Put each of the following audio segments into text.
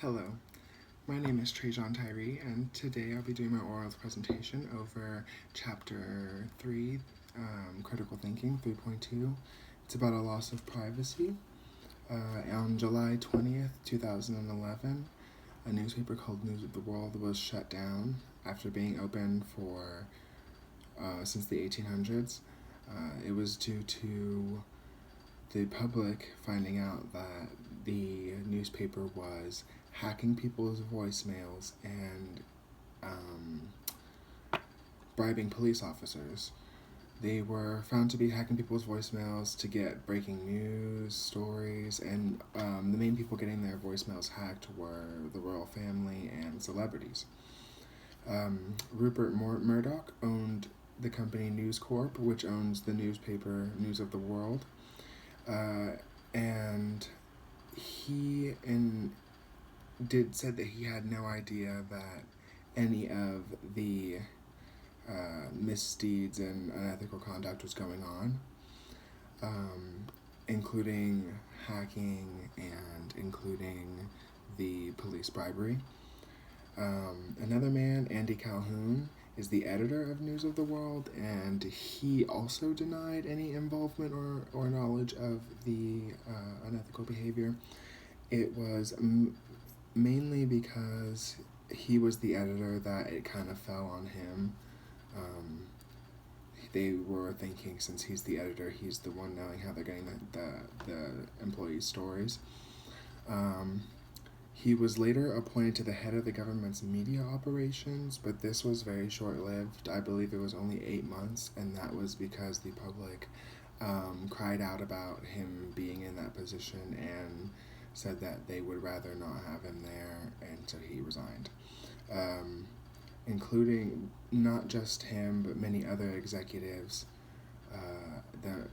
Hello, my name is Trajan Tyree, and today I'll be doing my oral presentation over Chapter 3, Critical Thinking 3.2. It's about a loss of privacy. On July 20th, 2011, a newspaper called News of the World was shut down after being open for since the 1800s. It was due to the public finding out that the newspaper was hacking people's voicemails and um, bribing police officers. They were found to be hacking people's voicemails to get breaking news stories, and the main people getting their voicemails hacked were the royal family and celebrities. Rupert Murdoch owned the company News Corp, which owns the newspaper News of the World, and he and did said that he had no idea that any of the misdeeds and unethical conduct was going on, including hacking and including the police bribery. Another man, Andy Calhoun, is the editor of News of the World, and he also denied any involvement or knowledge of the unethical behavior. It was mainly because he was the editor that it kind of fell on him. They were thinking, since he's the editor, he's the one knowing how they're getting the employees' stories. He was later appointed to the head of the government's media operations, but this was very short-lived. I believe it was only 8 months, and that was because the public cried out about him being in that position and said that they would rather not have him there, and so he resigned. Including not just him, but many other executives that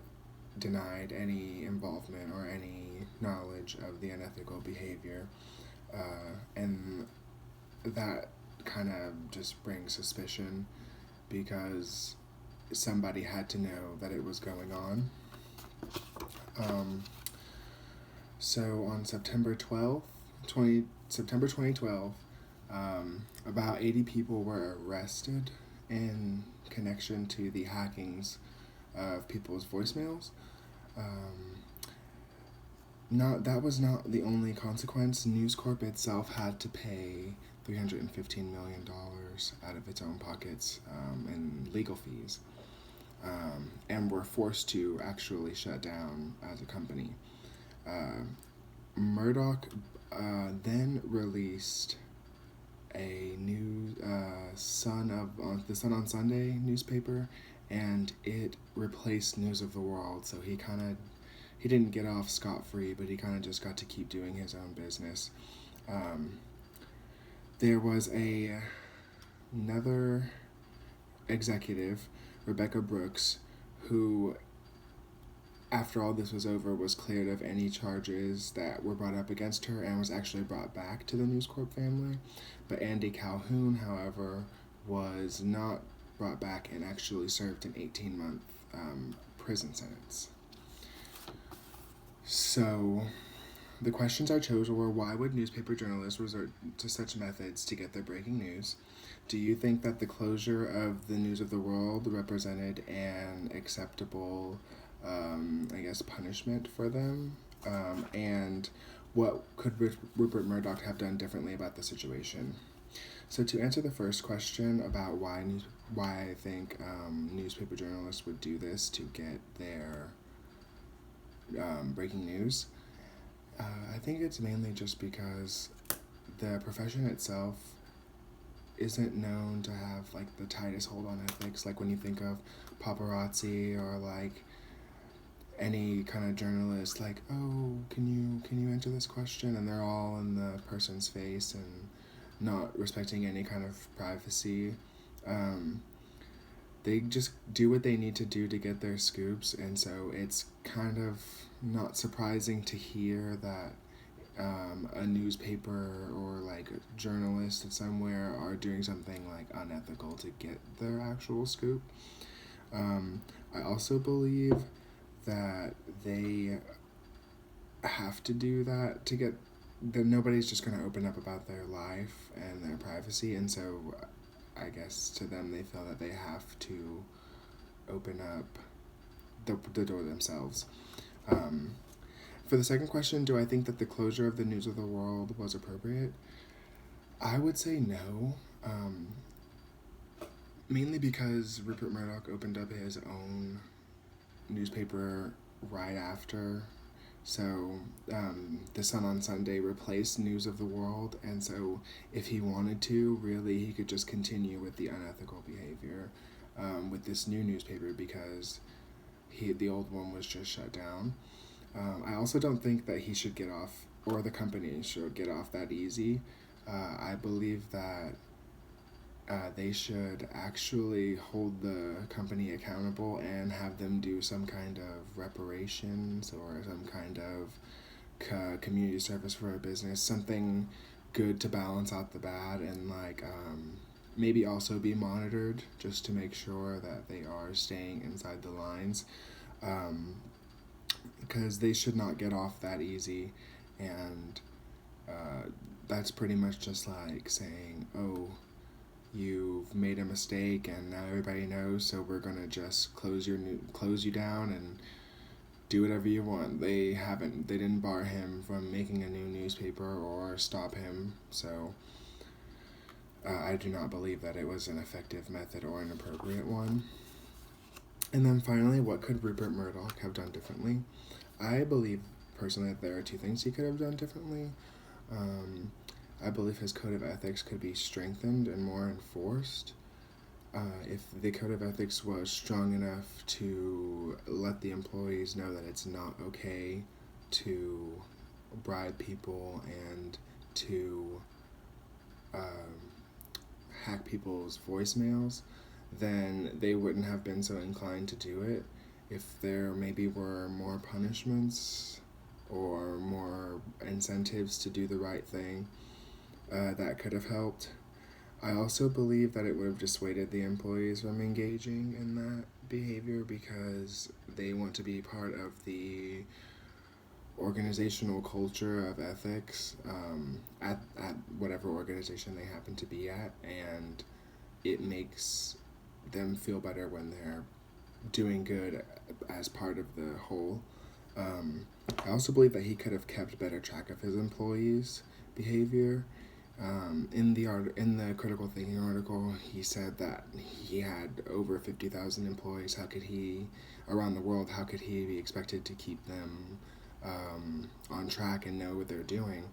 denied any involvement or any knowledge of the unethical behavior. And that kind of just brings suspicion because somebody had to know that it was going on. So on September 2012, about 80 people were arrested in connection to the hackings of people's voicemails. That was not the only consequence. News Corp itself had to pay $315 million out of its own pockets in legal fees, and were forced to actually shut down as a company. Murdoch then released a new the Sun on Sunday newspaper, and it replaced News of the World. So he didn't get off scot-free, but he kind of just got to keep doing his own business. There was another executive, Rebecca Brooks, who, after all this was over, was cleared of any charges that were brought up against her and was actually brought back to the News Corp family. But Andy Calhoun, however, was not brought back and actually served an 18-month prison sentence. So, the questions I chose were: why would newspaper journalists resort to such methods to get their breaking news? Do you think that the closure of the News of the World represented an acceptable, punishment for them? And what could Rupert Murdoch have done differently about the situation? So to answer the first question about why I think newspaper journalists would do this to get their breaking news, I think it's mainly just because the profession itself isn't known to have like the tightest hold on ethics. Like when you think of paparazzi or like any kind of journalist, like, oh, can you answer this question, and they're all in the person's face and not respecting any kind of privacy. They just do what they need to do to get their scoops, and so it's kind of not surprising to hear that a newspaper or like a journalist somewhere are doing something like unethical to get their actual scoop. I also believe that they have to do that to get that nobody's just going to open up about their life and their privacy, and so I guess to them they feel that they have to open up the door themselves. For the second question, do I think that the closure of the News of the World was appropriate? I would say no, mainly because Rupert Murdoch opened up his own newspaper right after. So the Sun on Sunday replaced News of the World, and so if he wanted to, really, he could just continue with the unethical behavior with this new newspaper because the old one was just shut down. I also don't think that he should get off, or the company should get off that easy. I believe that they should actually hold the company accountable and have them do some kind of reparations or some kind of community service for a business, something good to balance out the bad, and maybe also be monitored just to make sure that they are staying inside the lines, because they should not get off that easy. And that's pretty much just like saying, oh, you've made a mistake and now everybody knows, so we're gonna just close you down and do whatever you want. They didn't bar him from making a new newspaper or stop him, so I do not believe that it was an effective method or an appropriate one. And then finally, what could Rupert Murdoch have done differently? I believe personally that there are two things he could have done differently. I believe his code of ethics could be strengthened and more enforced. If the code of ethics was strong enough to let the employees know that it's not okay to bribe people and to hack people's voicemails, then they wouldn't have been so inclined to do it. If there maybe were more punishments or more incentives to do the right thing, that could have helped. I also believe that it would have dissuaded the employees from engaging in that behavior because they want to be part of the organizational culture of ethics at whatever organization they happen to be at, and it makes them feel better when they're doing good as part of the whole. I also believe that he could have kept better track of his employees' behavior. In the critical thinking article, he said that he had over 50,000 employees. Around the world, how could he be expected to keep them on track and know what they're doing?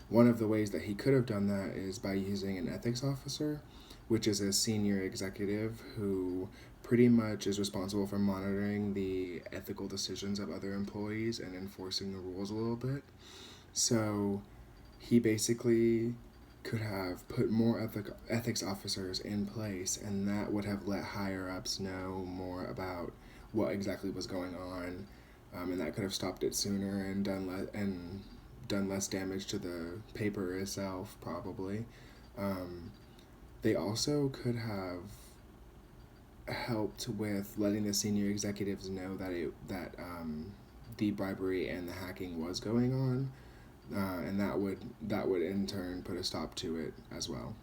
One of the ways that he could have done that is by using an ethics officer, which is a senior executive who pretty much is responsible for monitoring the ethical decisions of other employees and enforcing the rules a little bit. So he basically could have put more ethics officers in place, and that would have let higher ups know more about what exactly was going on, and that could have stopped it sooner and done less damage to the paper itself, probably. They also could have helped with letting the senior executives know that the bribery and the hacking was going on, and that would in turn put a stop to it as well.